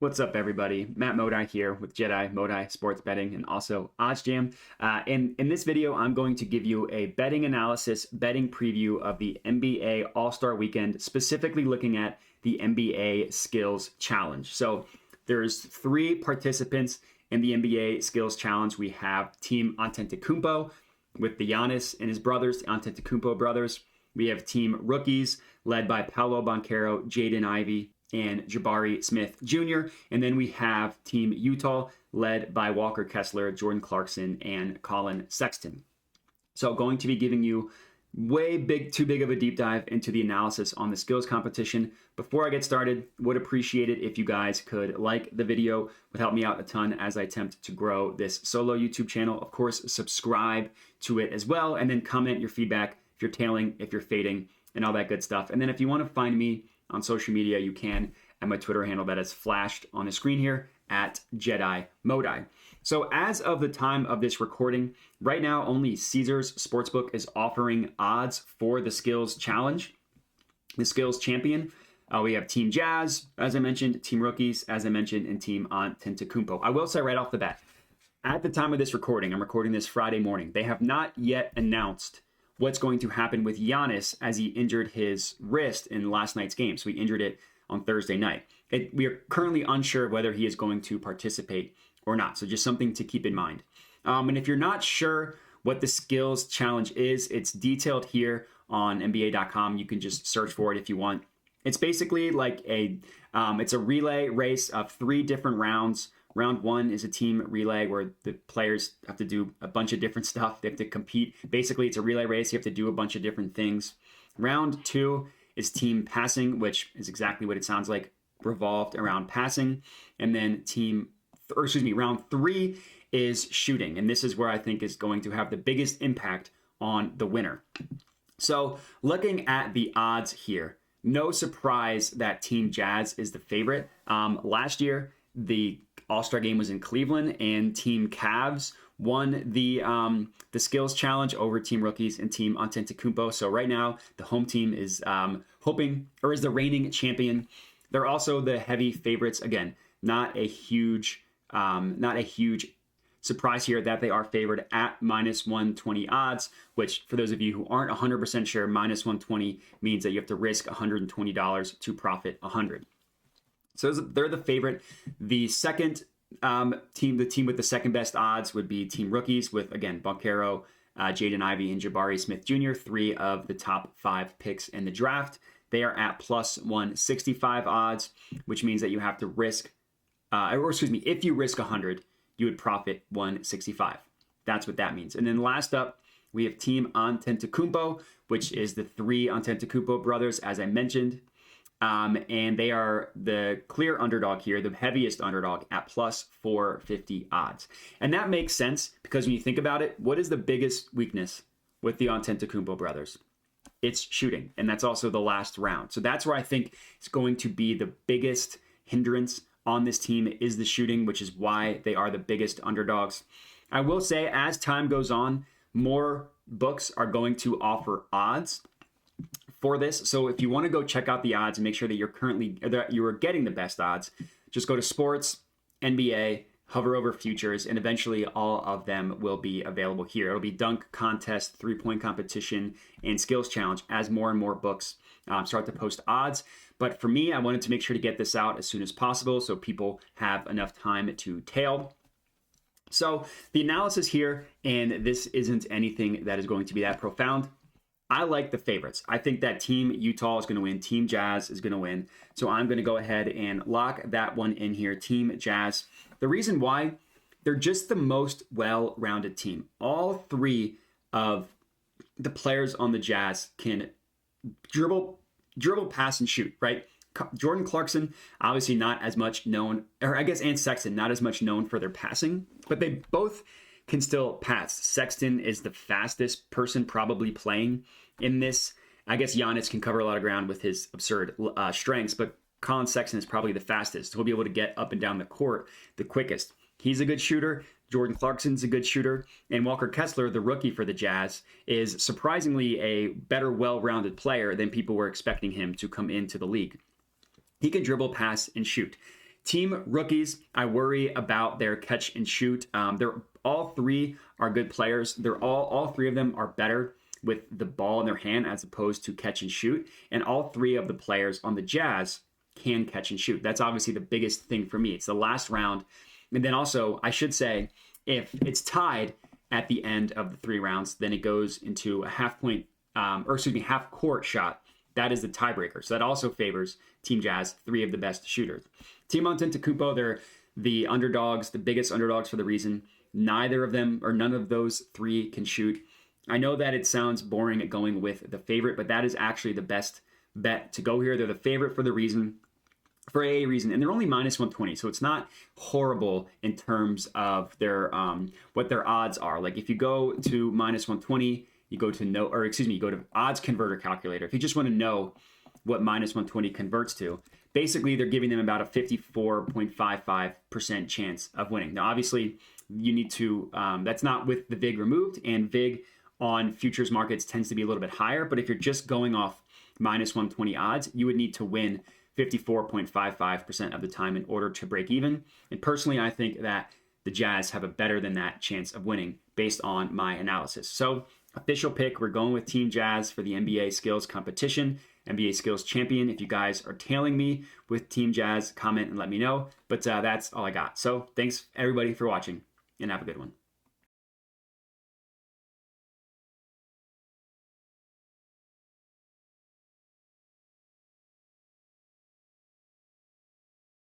What's up, everybody? Matt Modi here with Modi Sports Betting and also OddsJam. In this video, I'm going to give you a betting analysis, betting preview of the NBA All-Star Weekend, specifically looking at the NBA Skills Challenge. So there's 3 participants in the NBA Skills Challenge. We have Team Antetokounmpo with the Giannis and his brothers, the Antetokounmpo brothers. We have Team Rookies led by Paolo, Banchero, Jaden, and Jabari Smith Jr. And then we have Team Utah led by Walker Kessler, Jordan Clarkson, and Colin Sexton. So going to be giving you too big of a deep dive into the analysis on the skills competition. Before I get started, would appreciate it if you guys could like the video. Would help me out a ton as I attempt to grow this solo YouTube channel. Of course, subscribe to it as well, and then comment your feedback if you're tailing, if you're fading, and all that good stuff. And then if you want to find me on social media, you can at my Twitter handle that is flashed on the screen here at Modi. So as of the time of this recording, right now only Caesars Sportsbook is offering odds for the Skills Challenge, the Skills Champion. We have Team Jazz, as I mentioned, Team Rookies, as I mentioned, and Team Antetokounmpo. I will say right off the bat, at the time of this recording, I'm recording this Friday morning, they have not yet announced what's going to happen with Giannis as he injured his wrist in last night's game. So he injured it on Thursday night. We are currently unsure whether he is going to participate or not. So just something to keep in mind. And if you're not sure what the Skills Challenge is, it's detailed here on NBA.com. You can just search for it if you want. It's basically like it's a relay race of 3 different rounds. Round 1 is a team relay where the players have to do a bunch of different stuff. They have to compete. Basically, it's a relay race. You have to do a bunch of different things. Round 2 is team passing, which is exactly what it sounds like, revolved around passing. And then round 3 is shooting. And this is where I think is going to have the biggest impact on the winner. So looking at the odds here, no surprise that Team Jazz is the favorite. Last year, the All-Star game was in Cleveland, and Team Cavs won the Skills Challenge over Team Rookies and Team Antetokounmpo. So right now, the home team is is the reigning champion. They're also the heavy favorites. Again, not a huge surprise here that they are favored at minus 120 odds, which for those of you who aren't 100% sure, minus 120 means that you have to risk $120 to profit 100. So they're the favorite. The second team, the team with the second best odds would be Team Rookies with, again, Banchero, Jaden, and Jabari Smith Jr., 3 of the top 5 picks in the draft. They are at plus 165 odds, which means that you have to risk, if you risk 100, you would profit 165. That's what that means. And then last up, we have Team Antetokounmpo, which is the 3 Antetokounmpo brothers, as I mentioned. And they are the clear underdog here, the heaviest underdog at plus 450 odds. And that makes sense because when you think about it, what is the biggest weakness with the Antetokounmpo brothers? It's shooting. And that's also the last round. So that's where I think it's going to be the biggest hindrance on this team is the shooting, which is why they are the biggest underdogs. I will say as time goes on, more books are going to offer odds for this. So if you want to go check out the odds and make sure that you are getting the best odds, just go to sports, NBA, hover over futures, and eventually all of them will be available here. It'll be dunk contest, 3-point competition, and skills challenge as more and more books start to post odds. But for me, I wanted to make sure to get this out as soon as possible so people have enough time to tail. So the analysis here, and this isn't anything that is going to be that profound. I like the favorites. I think that Team Utah is going to win. Team Jazz is going to win. So I'm going to go ahead and lock that one in here. Team Jazz. The reason why, they're just the most well-rounded team. All 3 of the players on the Jazz can dribble, pass, and shoot, right? Jordan Clarkson, obviously not as much known, and Sexton, not as much known for their passing, but they both can still pass. Sexton is the fastest person probably playing in this. I guess Giannis can cover a lot of ground with his absurd strengths, but Colin Sexton is probably the fastest. He'll be able to get up and down the court the quickest. He's a good shooter. Jordan Clarkson's a good shooter. And Walker Kessler, the rookie for the Jazz, is surprisingly a better, well-rounded player than people were expecting him to come into the league. He can dribble, pass, and shoot. Team rookies, I worry about their catch and shoot. They're all three are good players. They're all three of them are better with the ball in their hand as opposed to catch and shoot. And all three of the players on the Jazz can catch and shoot. That's obviously the biggest thing for me. It's the last round. And then also, I should say, if it's tied at the end of the 3 rounds, then it goes into a half court shot. That is the tiebreaker. So that also favors Team Jazz, 3 of the best shooters. Team Antetokounmpo, they're the underdogs, the biggest underdogs for the reason. Neither of them or none of those 3 can shoot. I know that it sounds boring at going with the favorite, but that is actually the best bet to go here. They're the favorite for a reason, and they're only minus 120, so it's not horrible in terms of their what their odds are. Like if you go to minus 120, you go to odds converter calculator. If you just want to know what minus 120 converts to, basically they're giving them about a 54.55% chance of winning. Now, obviously, you need to that's not with the VIG removed, and VIG on futures markets tends to be a little bit higher. But if you're just going off minus 120 odds, you would need to win 54.55% of the time in order to break even. And personally, I think that the Jazz have a better than that chance of winning based on my analysis. So official pick, we're going with Team Jazz for the NBA skills competition, NBA skills champion. If you guys are tailing me with Team Jazz, comment and let me know. But that's all I got. So thanks everybody for watching, and have a good one.